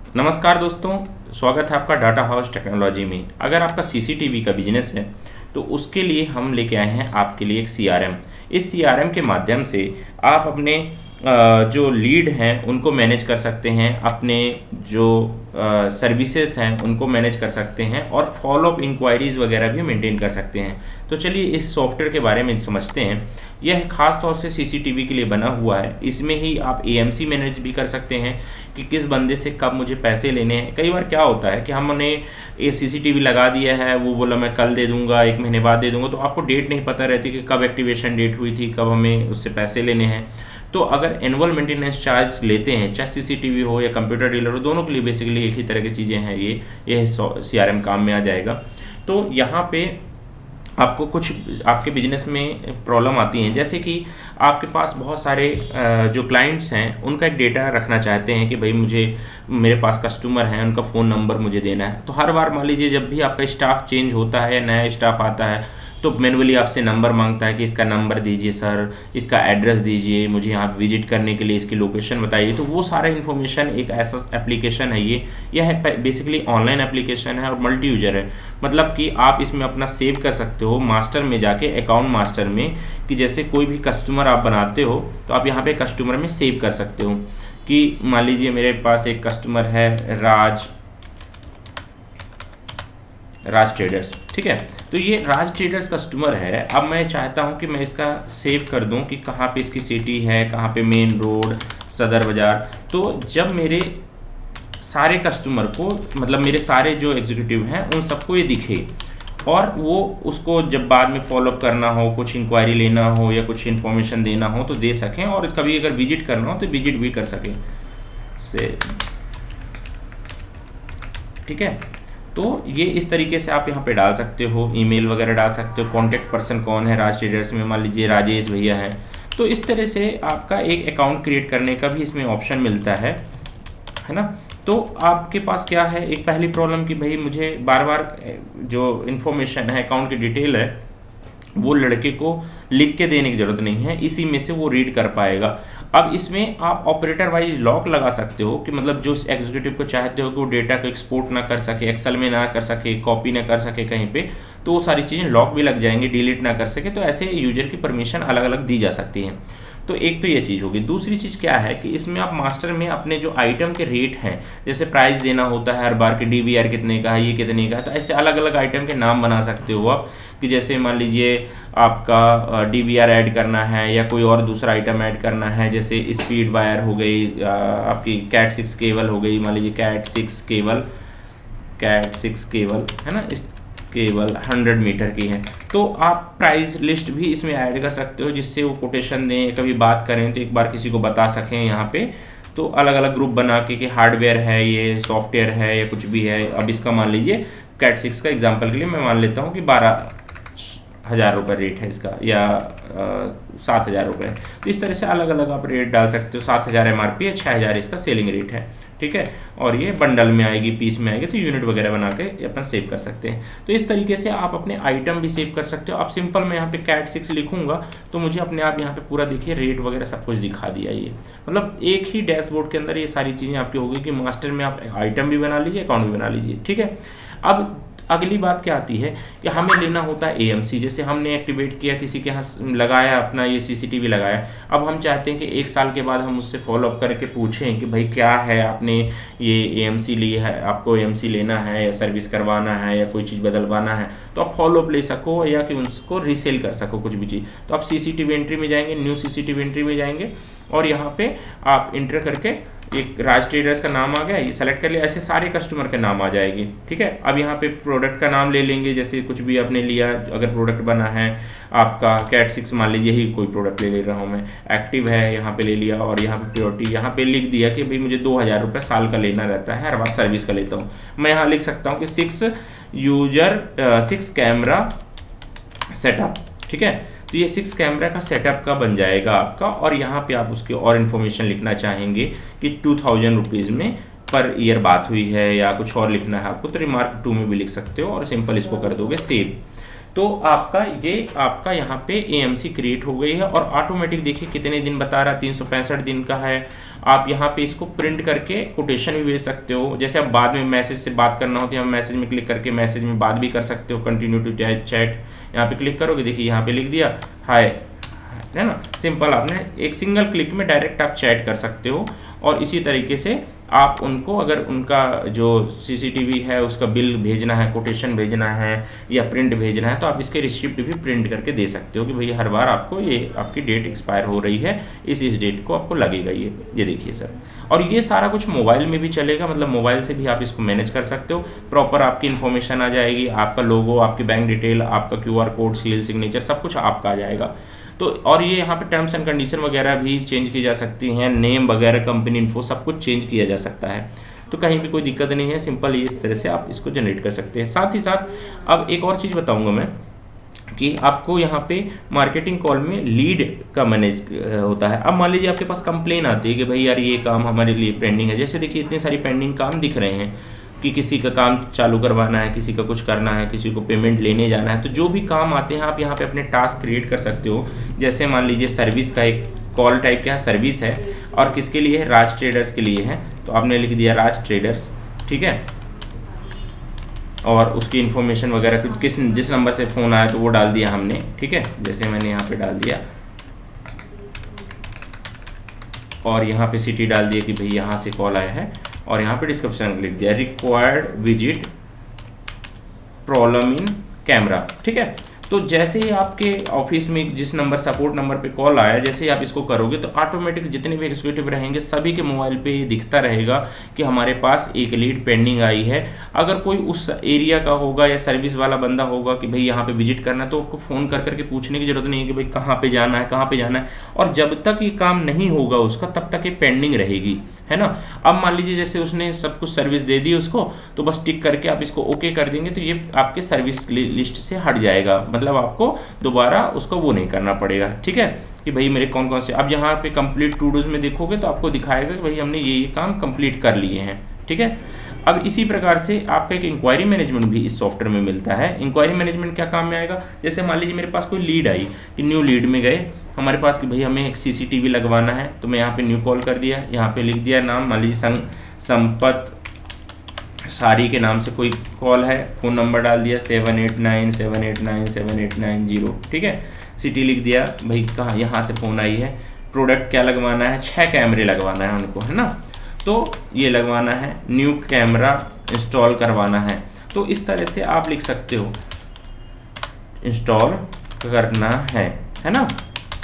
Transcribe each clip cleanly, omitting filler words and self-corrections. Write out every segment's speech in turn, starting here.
नमस्कार दोस्तों, स्वागत है आपका डाटा हाउस टेक्नोलॉजी में। अगर आपका सीसीटीवी का बिजनेस है तो उसके लिए हम लेके आए हैं आपके लिए एक सीआरएम। इस सीआरएम के माध्यम से आप अपने जो लीड हैं उनको मैनेज कर सकते हैं, अपने जो सर्विसेज हैं उनको मैनेज कर सकते हैं और फॉलोअप इंक्वायरीज़ वगैरह भी मेंटेन कर सकते हैं। तो चलिए इस सॉफ्टवेयर के बारे में समझते हैं। यह खास तौर से सीसीटीवी के लिए बना हुआ है। इसमें ही आप एएमसी मैनेज भी कर सकते हैं कि किस बंदे से कब मुझे पैसे लेने हैं। कई बार क्या होता है कि हमने ये सीसीटीवी लगा दिया है, वो बोला मैं कल दे दूंगा, एक महीने बाद दे दूंगा, तो आपको डेट नहीं पता रहती कि कब एक्टिवेशन डेट हुई थी, कब हमें उससे पैसे लेने हैं। तो अगर एनुअल मेंटेनेंस चार्ज लेते हैं, चाहे सीसीटीवी हो या कंप्यूटर डीलर हो, दोनों के लिए बेसिकली एक ही तरह की चीज़ें हैं। ये सीआरएम काम में आ जाएगा। तो यहाँ पे आपको कुछ आपके बिजनेस में प्रॉब्लम आती हैं, जैसे कि आपके पास बहुत सारे जो क्लाइंट्स हैं उनका एक डेटा रखना चाहते हैं कि भाई मुझे मेरे पास कस्टमर हैं, उनका फ़ोन नंबर मुझे देना है। तो हर बार मान लीजिए जब भी आपका स्टाफ चेंज होता है या नया स्टाफ आता है तो मैनुअली आपसे नंबर मांगता है कि इसका नंबर दीजिए सर, इसका एड्रेस दीजिए, मुझे यहाँ विजिट करने के लिए इसकी लोकेशन बताइए। तो वो सारा इन्फॉर्मेशन एक ऐसा एप्लीकेशन है, यह है बेसिकली ऑनलाइन एप्लीकेशन है और मल्टी यूजर है। मतलब कि आप इसमें अपना सेव कर सकते हो मास्टर में जाके, अकाउंट मास्टर में, कि जैसे कोई भी कस्टमर आप बनाते हो तो आप यहाँ पे कस्टमर में सेव कर सकते हो कि मान लीजिए मेरे पास एक कस्टमर है राज ट्रेडर्स, ठीक है। तो ये राज ट्रेडर्स कस्टमर है। अब मैं चाहता हूँ कि मैं इसका सेव कर दूँ कि कहाँ पे इसकी सिटी है, कहाँ पे मेन रोड, सदर बाज़ार। तो जब मेरे सारे कस्टमर को, मतलब मेरे सारे जो एग्जीक्यूटिव हैं उन सबको ये दिखे और वो उसको जब बाद में फॉलोअप करना हो, कुछ इंक्वायरी लेना हो या कुछ इन्फॉर्मेशन देना हो तो दे सकें, और कभी अगर विजिट करना हो तो विजिट भी कर सकें से, ठीक है। तो ये इस तरीके से आप यहाँ पे डाल सकते हो, ईमेल वगैरह डाल सकते हो, कॉन्टैक्ट पर्सन कौन है राज ट्रेडर्स में, मान लीजिए राजेश भैया हैं। तो इस तरह से आपका एक अकाउंट क्रिएट करने का भी इसमें ऑप्शन मिलता है ना। तो आपके पास क्या है, एक पहली प्रॉब्लम कि भाई मुझे बार बार जो इन्फॉर्मेशन है, अकाउंट की डिटेल है, वो लड़के को लिख के देने की ज़रूरत नहीं है, इसी में से वो रीड कर पाएगा। अब इसमें आप ऑपरेटर वाइज लॉक लगा सकते हो कि मतलब जो एग्जीक्यूटिव को चाहते हो कि वो डेटा को एक्सपोर्ट ना कर सके, एक्सेल में ना कर सके, कॉपी ना कर सके कहीं पे, तो वो सारी चीज़ें लॉक भी लग जाएंगी, डिलीट ना कर सके। तो ऐसे यूजर की परमिशन अलग अलग दी जा सकती हैं। तो एक तो ये चीज़ होगी। दूसरी चीज़ क्या है कि इसमें आप मास्टर में अपने जो आइटम के रेट हैं, जैसे प्राइस देना होता है हर बार कि डीवीआर कितने का है, ये कितने का है, तो ऐसे अलग अलग आइटम के नाम बना सकते हो आप कि जैसे मान लीजिए आपका डीवीआर ऐड करना है या कोई और दूसरा आइटम ऐड करना है, जैसे स्पीड वायर हो गई, आपकी कैट 6 केबल हो गई, मान लीजिए कैट सिक्स केबल है ना, इस केवल 100 मीटर की है। तो आप प्राइस लिस्ट भी इसमें ऐड कर सकते हो जिससे वो कोटेशन दें, कभी बात करें तो एक बार किसी को बता सकें यहाँ पे। तो अलग अलग ग्रुप बना के कि हार्डवेयर है, ये सॉफ्टवेयर है या कुछ भी है। अब इसका मान लीजिए कैट 6 का एग्जांपल के लिए मैं मान लेता हूँ कि 12,000 रुपये रेट है इसका, या 7,000 रुपये। तो इस तरह से अलग अलग आप रेट डाल सकते हो। 7,000 MRP है, 6,000 इसका सेलिंग रेट है, ठीक है। और ये बंडल में आएगी, पीस में आएगी, तो यूनिट वगैरह बना के अपन सेव कर सकते हैं। तो इस तरीके से आप अपने आइटम भी सेव कर सकते हो। अब सिंपल मैं यहाँ पे कैट 6 लिखूंगा तो मुझे अपने आप यहाँ पे पूरा देखिए रेट वगैरह सब कुछ दिखा दिया। ये मतलब एक ही डैशबोर्ड के अंदर ये सारी चीज़ें आपकी होगी कि मास्टर में आप आइटम भी बना लीजिए, अकाउंट भी बना लीजिए, ठीक है। अब अगली बात क्या आती है कि हमें लेना होता है एएमसी। जैसे हमने एक्टिवेट किया, किसी के यहाँ लगाया, अपना ये सीसीटीवी लगाया। अब हम चाहते हैं कि 1 साल के बाद हम उससे फॉलोअप करके पूछें कि भाई क्या है, आपने ये एएमसी ली है, आपको एएमसी लेना है या सर्विस करवाना है या कोई चीज़ बदलवाना है, तो आप फॉलोअप ले सको या कि उसको रीसेल कर सको कुछ भी चीज़। तो आप सीसीटीवी एंट्री में जाएंगे, न्यू सीसीटीवी एंट्री में जाएंगे और यहाँ पे आप इंटर करके एक राज ट्रेडर्स का नाम आ गया, ये सेलेक्ट कर लिया, ऐसे सारे कस्टमर के नाम आ जाएगी, ठीक है। अब यहाँ पे प्रोडक्ट का नाम ले लेंगे, जैसे कुछ भी आपने लिया, अगर प्रोडक्ट बना है आपका कैट 6, मान लीजिए ही कोई प्रोडक्ट ले रहा हूँ मैं, एक्टिव है, यहाँ पे ले लिया और यहाँ पे प्योरिटी, यहाँ पे लिख दिया कि भाई मुझे 2,000 रुपये साल का लेना रहता है, हर बार सर्विस का लेता हूँ। मैं यहाँ लिख सकता हूँ कि 6 कैमरा सेटअप, ठीक है। तो ये 6 कैमरा का सेटअप का बन जाएगा आपका। और यहाँ पे आप उसकी और इन्फॉर्मेशन लिखना चाहेंगे कि 2,000 रुपीज़ में पर ईयर बात हुई है या कुछ और लिखना है आपको, तो रिमार्क 2 में भी लिख सकते हो और सिंपल इसको कर दोगे सेव। तो आपका यहाँ पे AMC क्रिएट हो गई है और ऑटोमेटिक देखिए कितने दिन बता रहा है, 365 दिन का है। आप यहाँ पे इसको प्रिंट करके कोटेशन भी भेज सकते हो। जैसे आप बाद में मैसेज से बात करना होती है, हम मैसेज में क्लिक करके मैसेज में बात भी कर सकते हो। कंटिन्यू टू चैट यहाँ पे क्लिक करोगे, देखिए यहाँ पे लिख दिया हाय, है ना। सिंपल, आपने एक सिंगल क्लिक में डायरेक्ट आप चैट कर सकते हो। और इसी तरीके से आप उनको, अगर उनका जो CCTV है उसका बिल भेजना है, कोटेशन भेजना है या प्रिंट भेजना है, तो आप इसके रिसिप्ट भी प्रिंट करके दे सकते हो कि भाई हर बार आपको ये आपकी डेट एक्सपायर हो रही है, इस डेट को आपको लगेगा ये देखिए सर। और ये सारा कुछ मोबाइल में भी चलेगा, मतलब मोबाइल से भी आप इसको मैनेज कर सकते हो। प्रॉपर आपकी इन्फॉर्मेशन आ जाएगी, आपका लोगो, आपकी बैंक डिटेल, आपका QR कोड, सील, सिग्नेचर, सब कुछ आपका आ जाएगा। तो और ये यहाँ पे टर्म्स एंड कंडीशन वगैरह भी चेंज की जा सकती हैं, नेम वगैरह, कंपनी इन्फो, सब कुछ चेंज किया जा सकता है। तो कहीं भी कोई दिक्कत नहीं है, सिंपल ये इस तरह से आप इसको जनरेट कर सकते हैं। साथ ही साथ अब एक और चीज़ बताऊंगा मैं कि आपको यहाँ पे मार्केटिंग कॉल में लीड का मैनेज होता है। अब मान लीजिए आपके पास कंप्लेन आती है कि भाई यार ये काम हमारे लिए पेंडिंग है। जैसे देखिए इतने सारी पेंडिंग काम दिख रहे हैं कि किसी का काम चालू करवाना है, किसी का कुछ करना है, किसी को पेमेंट लेने जाना है। तो जो भी काम आते हैं आप यहाँ पे अपने टास्क क्रिएट कर सकते हो। जैसे मान लीजिए सर्विस का एक कॉल टाइप का सर्विस है और किसके लिए है, राज ट्रेडर्स के लिए है। तो आपने लिख दिया राज ट्रेडर्स, ठीक है। और उसकी इन्फॉर्मेशन वगैरह जिस नंबर से फ़ोन आया तो वो डाल दिया हमने, ठीक है। जैसे मैंने यहाँ पे डाल दिया और यहाँ पे सिटी डाल दिया कि भाई यहाँ से कॉल आया है, और यहाँ पे डिस्क्रिप्शन लिख दिया required visit problem in camera, ठीक है। तो जैसे ही आपके ऑफिस में जिस नंबर, सपोर्ट नंबर पे कॉल आया, जैसे ही आप इसको करोगे तो ऑटोमेटिक जितने भी एग्जीक्यूटिव रहेंगे सभी के मोबाइल पे ये दिखता रहेगा कि हमारे पास एक लीड पेंडिंग आई है। अगर कोई उस एरिया का होगा या सर्विस वाला बंदा होगा कि भाई यहाँ पे विजिट करना है, तो आपको फ़ोन कर करके पूछने की जरूरत नहीं है कि भाई कहाँ पे जाना है, कहाँ पे जाना है। और जब तक ये काम नहीं होगा उसका, तब तक ये पेंडिंग रहेगी, है ना। अब मान लीजिए जैसे उसने सब कुछ सर्विस दे दी उसको, तो बस टिक करके आप इसको ओके कर देंगे तो ये आपके सर्विस लिस्ट से हट जाएगा। मतलब आपको दोबारा उसको वो नहीं करना पड़ेगा, ठीक है, कि भाई मेरे कौन कौन से। अब यहाँ पे कंप्लीट टू डूज में देखोगे तो आपको दिखाएगा कि भाई हमने ये काम कंप्लीट कर लिए हैं, ठीक है। अब इसी प्रकार से आपका एक इंक्वायरी मैनेजमेंट भी इस सॉफ्टवेयर में मिलता है। इंक्वायरी मैनेजमेंट क्या काम में आएगा, जैसे मान लीजिए मेरे पास कोई लीड आई, कि न्यू लीड में गए हमारे पास कि भाई हमें एक CCTV लगवाना है, तो मैं यहाँ पे न्यू कॉल कर दिया, यहाँ पे लिख दिया नाम, मान लीजिए संपत सारी के नाम से कोई कॉल है, फ़ोन नंबर डाल दिया 7897897890, ठीक है। सिटी लिख दिया, भाई कहाँ, यहाँ से फ़ोन आई है। प्रोडक्ट क्या लगवाना है, 6 कैमरे लगवाना है उनको, है ना। तो ये लगवाना है, न्यू कैमरा इंस्टॉल करवाना है। तो इस तरह से आप लिख सकते हो इंस्टॉल करना है ना।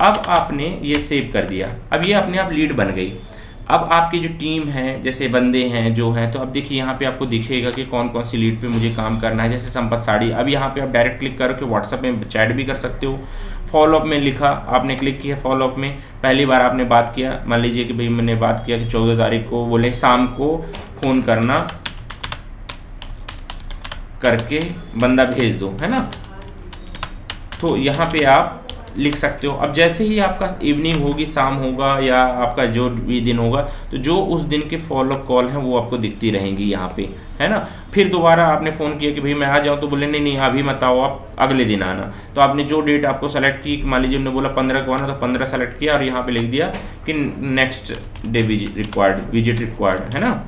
अब आपने ये सेव कर दिया, अब ये अपने आप लीड बन गई। अब आपकी जो टीम है, जैसे बंदे हैं जो हैं, तो अब देखिए यहाँ पे आपको दिखेगा कि कौन कौन सी लीड पे मुझे काम करना है। जैसे संपत साड़ी, अब यहाँ पे आप डायरेक्ट क्लिक करके व्हाट्सएप में चैट भी कर सकते हो। फॉलोअप में लिखा, आपने क्लिक किया फॉलोअप में, पहली बार आपने बात किया, मान लीजिए कि भाई मैंने बात किया कि 14 तारीख को, बोले शाम को फ़ोन करना करके बंदा भेज दो, है ना। तो यहाँ पे आप लिख सकते हो। अब जैसे ही आपका इवनिंग होगी, शाम होगा या आपका जो भी दिन होगा, तो जो उस दिन के फॉलोअप कॉल हैं वो आपको दिखती रहेंगी यहाँ पे, है ना। फिर दोबारा आपने फ़ोन किया कि भाई मैं आ जाऊँ, तो बोले नहीं नहीं अभी मत आओ, आप अगले दिन आना। तो आपने जो डेट आपको सेलेक्ट की, मान लीजिए उन्होंने बोला 15 को आना, तो 15 सेलेक्ट किया और यहाँ पे लिख दिया कि नेक्स्ट डे विजिट रिक्वायर्ड, है ना।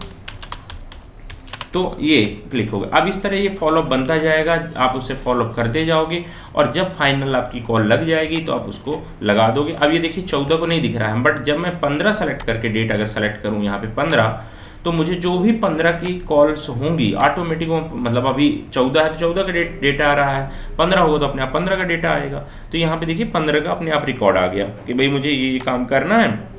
तो ये क्लिक होगा। अब इस तरह ये फॉलोअप बनता जाएगा, आप उसे फॉलोअप करते जाओगे और जब फाइनल आपकी कॉल लग जाएगी तो आप उसको लगा दोगे। अब ये देखिए 14 को नहीं दिख रहा है, बट जब मैं 15 सेलेक्ट करके डेट अगर सेलेक्ट करूँ यहाँ पे 15, तो मुझे जो भी 15 की कॉल्स होंगी ऑटोमेटिक, मतलब अभी 14 है तो 14 का डेटा आ रहा है, 15 होगा तो अपने आप 15 का डेटा आएगा। तो यहाँ पे देखिए 15 का अपने आप रिकॉर्ड आ गया कि भाई मुझे ये काम करना है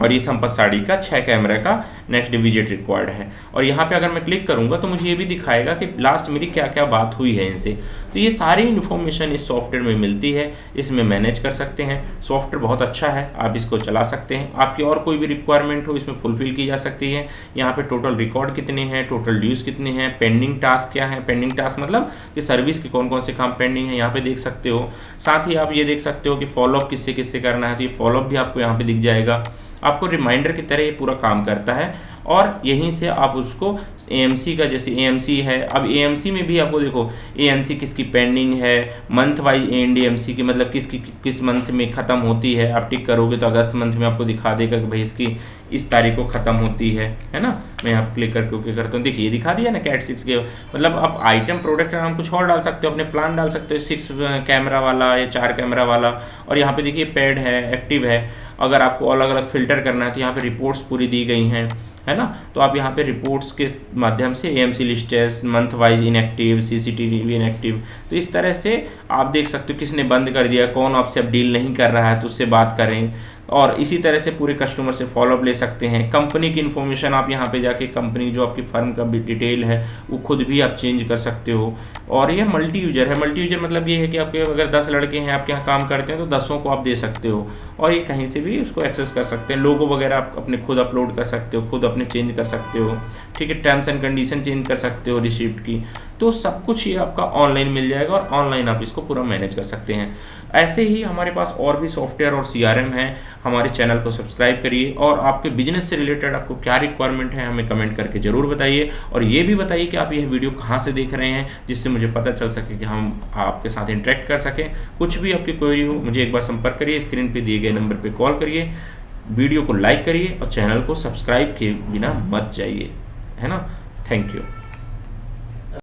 और ये संपत साड़ी का 6 कैमरे का नेक्स्ट विजिट रिक्वायर्ड है। और यहाँ पे अगर मैं क्लिक करूँगा तो मुझे ये भी दिखाएगा कि लास्ट मेरी क्या क्या बात हुई है इनसे। तो ये सारी इन्फॉर्मेशन इस सॉफ्टवेयर में मिलती है, इसमें मैनेज कर सकते हैं। सॉफ्टवेयर बहुत अच्छा है, आप इसको चला सकते हैं। आपकी और कोई भी रिक्वायरमेंट हो इसमें फुलफिल की जा सकती है। यहाँ पे टोटल रिकॉर्ड कितने हैं, टोटल ड्यूज कितने हैं, पेंडिंग टास्क क्या है, पेंडिंग टास्क मतलब कि सर्विस के कौन कौन से काम पेंडिंग है, यहाँ पे देख सकते हो। साथ ही आप ये देख सकते हो कि फॉलोअप किससे किससे करना है, तो ये फॉलोअप भी आपको यहाँ पे दिख जाएगा। आपको रिमाइंडर की तरह ये पूरा काम करता है। और यहीं से आप उसको एएमसी का, जैसे एएमसी है, अब एएमसी में भी आपको देखो एएमसी किसकी पेंडिंग है, मंथ वाइज एंड एएमसी की, मतलब किस मंथ में ख़त्म होती है। आप टिक करोगे तो अगस्त मंथ में आपको दिखा देगा कि भाई इसकी इस तारीख को ख़त्म होती है ना। मैं यहाँ क्लिक करके ओके करता हूँ, देखिए ये दिखा दिया ना कैट 6 के। मतलब आप आइटम प्रोडक्ट का नाम कुछ और डाल सकते हो, अपने प्लान डाल सकते हो, 6 कैमरा वाला या 4 कैमरा वाला। और यहाँ पे देखिए पेड है, एक्टिव है। अगर आपको अलग अलग फ़िल्टर करना है तो यहाँ पे रिपोर्ट्स पूरी दी गई हैं, है ना। तो आप यहाँ पे रिपोर्ट्स के माध्यम से AMC lists, month wise inactive, CCTV inactive, तो इस तरह से आप देख सकते हो किसने बंद कर दिया, कौन आपसे अब डील नहीं कर रहा है तो उससे बात करें। और इसी तरह से पूरे कस्टमर से फॉलोअप ले सकते हैं। कंपनी की इन्फॉर्मेशन आप यहाँ पे जाके कंपनी जो आपकी फर्म का भी डिटेल है वो खुद भी आप चेंज कर सकते हो। और ये मल्टी यूजर है। मल्टी यूजर मतलब ये है कि आपके अगर 10 लड़के हैं आपके यहाँ काम करते हैं तो 10 को आप दे सकते हो, और ये कहीं से भी उसको एक्सेस कर सकते हैं। लोगो वगैरह आप अपने खुद अपलोड कर सकते हो, खुद अपने चेंज कर सकते हो, ठीक है। टर्म्स एंड कंडीशन चेंज कर सकते हो रिसिप्ट की। तो सब कुछ ये आपका ऑनलाइन मिल जाएगा और ऑनलाइन आप इसको पूरा मैनेज कर सकते हैं। ऐसे ही हमारे पास और भी सॉफ्टवेयर और सीआरएम है। हमारे चैनल को सब्सक्राइब करिए, और आपके बिजनेस से रिलेटेड आपको क्या रिक्वायरमेंट है हमें कमेंट करके ज़रूर बताइए। और ये भी बताइए कि आप यह वीडियो कहाँ से देख रहे हैं, जिससे मुझे पता चल सके कि हम आपके साथ इंटरेक्ट कर सकें। कुछ भी आपकी क्वेरी हो मुझे एक बार संपर्क करिए, स्क्रीन पर दिए गए नंबर पर कॉल करिए, वीडियो को लाइक करिए और चैनल को सब्सक्राइब किए बिना मत जाइए, है ना। Thank you.